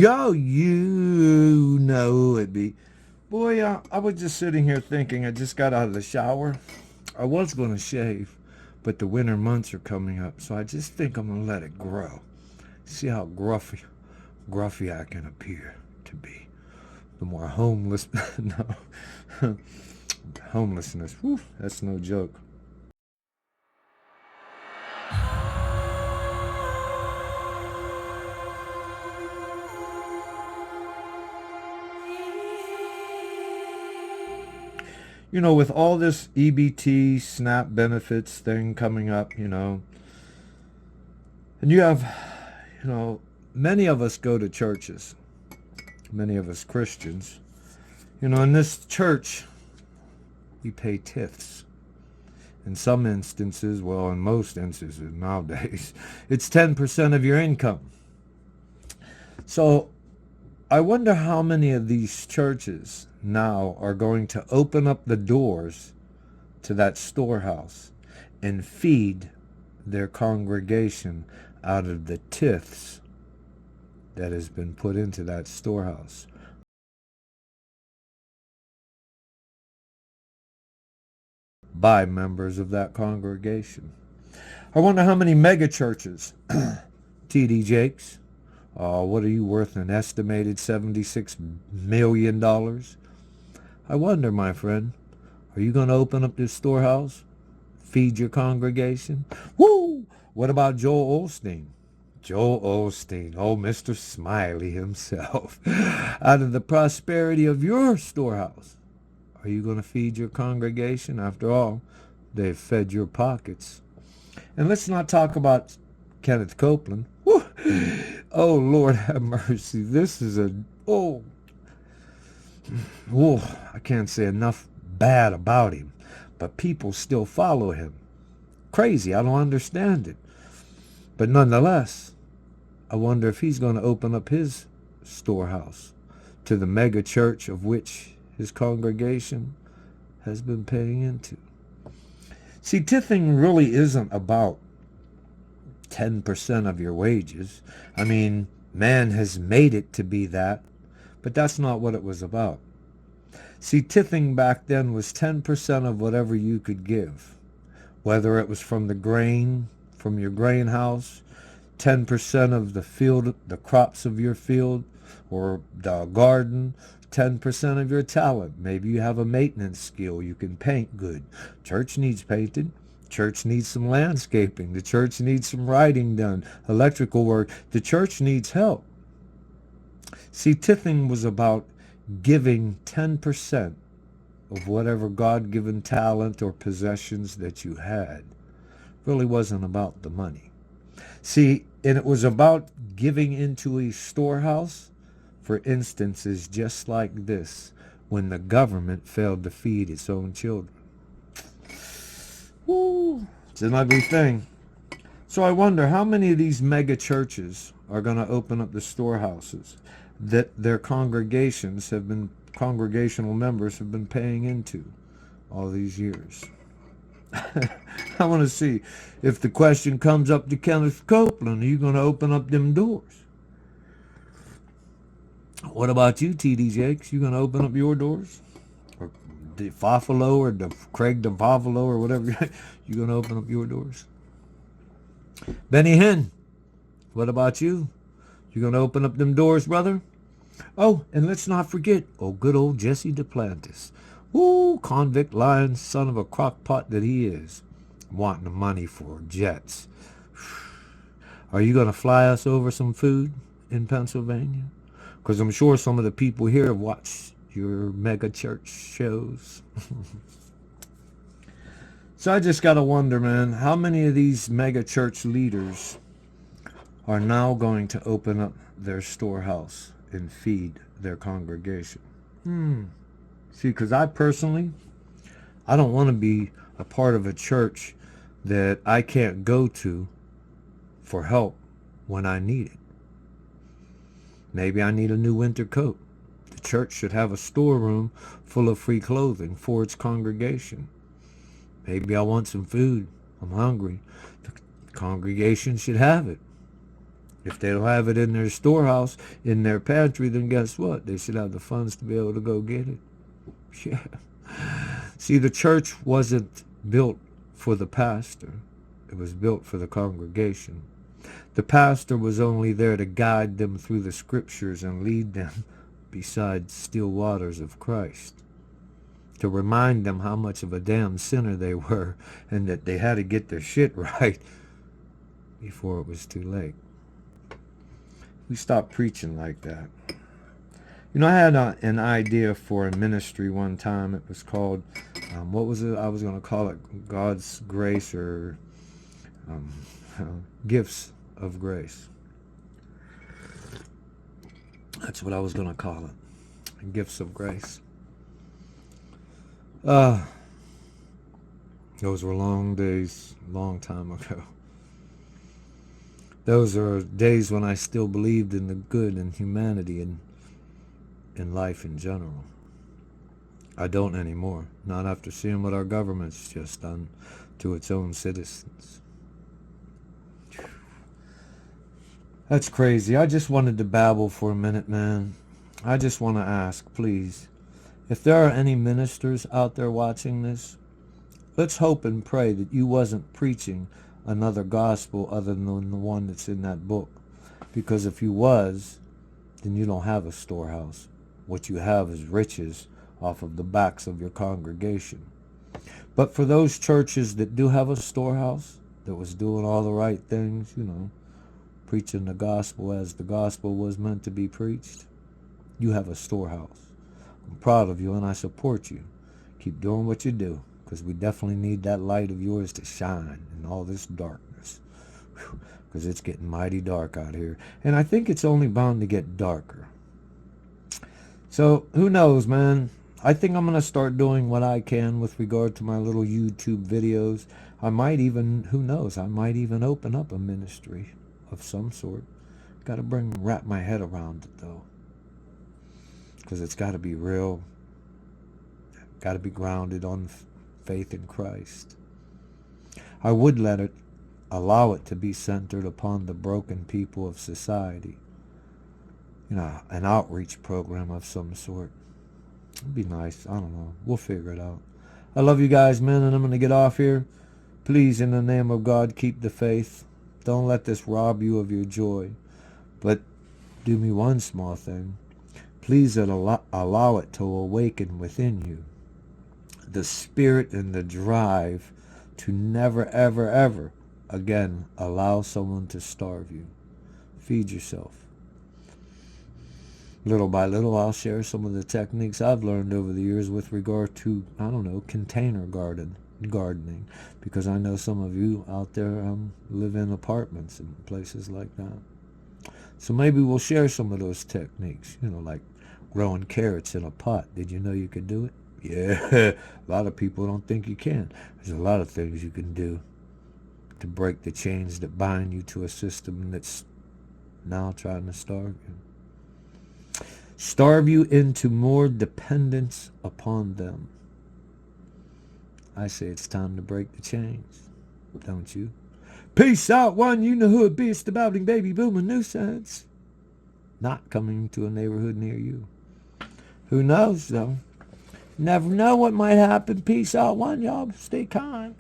Yo, you know who it be. Boy, I was just sitting here thinking I just got out of the shower. I was going to shave, but the winter months are coming up, so I just think I'm going to let it grow. See how gruffy I can appear to be. The more homeless, no, homelessness, whew, that's no joke. You know, with all this EBT, SNAP benefits thing coming up, and you have, many of us go to churches, many of us Christians. In this church, we pay tithes. In some instances, well, in most instances nowadays, it's 10% of your income. So I wonder how many of these churches now are going to open up the doors to that storehouse and feed their congregation out of the tithes that has been put into that storehouse by members of that congregation. I wonder how many mega churches, TD Jakes, what are you worth, an estimated $76 million? I wonder, my friend, are you going to open up this storehouse, feed your congregation? Woo! What about Joel Osteen? Joel Osteen, oh, Mr. Smiley himself. Out of the prosperity of your storehouse, are you going to feed your congregation? After all, they've fed your pockets. And let's not talk about Kenneth Copeland. Woo! Oh, Lord have mercy. This is I can't say enough bad about him. But people still follow him. Crazy. I don't understand it. But nonetheless, I wonder if he's going to open up his storehouse to the mega church of which his congregation has been paying into. See, tithing really isn't about 10% of your wages. I mean, man has made it to be that, but that's not what it was about. See, tithing back then was 10% of whatever you could give, whether it was from the grain, from your grain house, 10% of the field, the crops of your field, or the garden, 10% of your talent. Maybe you have a maintenance skill. You can paint good. Church needs painted. Church needs some landscaping. The church needs some writing done, electrical work. The church needs help. See, tithing was about giving 10% of whatever God-given talent or possessions that you had. Really wasn't about the money. See, and it was about giving into a storehouse for instances just like this, when the government failed to feed its own children. Woo, it's an ugly thing. So I wonder how many of these mega churches are going to open up the storehouses that their congregational members have been paying into all these years. I want to see if the question comes up to Kenneth Copeland, are you going to open up them doors? What about you, TD Jakes? You going to open up your doors? Or DeFafalo or Craig DeFafalo or whatever? You going to open up your doors? Benny Hinn, what about you? You going to open up them doors, brother? Oh, and let's not forget, good old Jesse Duplantis. Ooh, convict lying son of a crockpot that he is, wanting the money for jets. Are you going to fly us over some food in Pennsylvania? Because I'm sure some of the people here have watched your mega church shows. So I just got to wonder, man, how many of these mega church leaders are now going to open up their storehouse and feed their congregation? See, because I don't want to be a part of a church that I can't go to for help when I need it. Maybe I need a new winter coat. The church should have a storeroom full of free clothing for its congregation. Maybe I want some food. I'm hungry. The congregation should have it. If they don't have it in their storehouse, in their pantry, then guess what? They should have the funds to be able to go get it. Yeah. See, the church wasn't built for the pastor. It was built for the congregation. The pastor was only there to guide them through the scriptures and lead them beside still waters of Christ, to remind them how much of a damn sinner they were and that they had to get their shit right before it was too late. We stopped preaching like that. You know, I had an idea for a ministry one time. It was called, what was it? I was going to call it God's Grace, or Gifts of Grace. That's what I was going to call it. Gifts of Grace. Those were long days, long time ago. Those are days when I still believed in the good and humanity and in life in general. I don't anymore. Not after seeing what our government's just done to its own citizens. That's crazy. I just wanted to babble for a minute, man. I just want to ask, please, if there are any ministers out there watching this, let's hope and pray that you wasn't preaching another gospel other than the one that's in that book. Because if you was, then you don't have a storehouse. What you have is riches off of the backs of your congregation. But for those churches that do have a storehouse, that was doing all the right things, you know, preaching the gospel as the gospel was meant to be preached, you have a storehouse. I'm proud of you and I support you. Keep doing what you do, because we definitely need that light of yours to shine in all this darkness. Because it's getting mighty dark out here. And I think it's only bound to get darker. So, who knows, man? I think I'm going to start doing what I can with regard to my little YouTube videos. I might even, who knows, I might even open up a ministry of some sort. Got to wrap my head around it, though. Because it's got to be real. Got to be grounded on faith in Christ. I would allow it to be centered upon the broken people of society. You know, an outreach program of some sort. It'd be nice. I don't know. We'll figure it out. I love you guys, man, and I'm going to get off here. Please, in the name of God, keep the faith. Don't let this rob you of your joy. But do me one small thing. Please allow it to awaken within you the spirit and the drive to never, ever, ever again allow someone to starve you. Feed yourself. Little by little, I'll share some of the techniques I've learned over the years with regard to, I don't know, container gardening, because I know some of you out there live in apartments and places like that. So maybe we'll share some of those techniques, you know, like growing carrots in a pot. Did you know you could do it? Yeah, a lot of people don't think you can. There's a lot of things you can do to break the chains that bind you to a system that's now trying to starve you. Starve you into more dependence upon them. I say it's time to break the chains, don't you? Peace out, one. You know who it be. It's the Bounding Baby Boomer Nuisance. Not coming to a neighborhood near you. Who knows, though? Never know what might happen. Peace out, one. Y'all stay kind.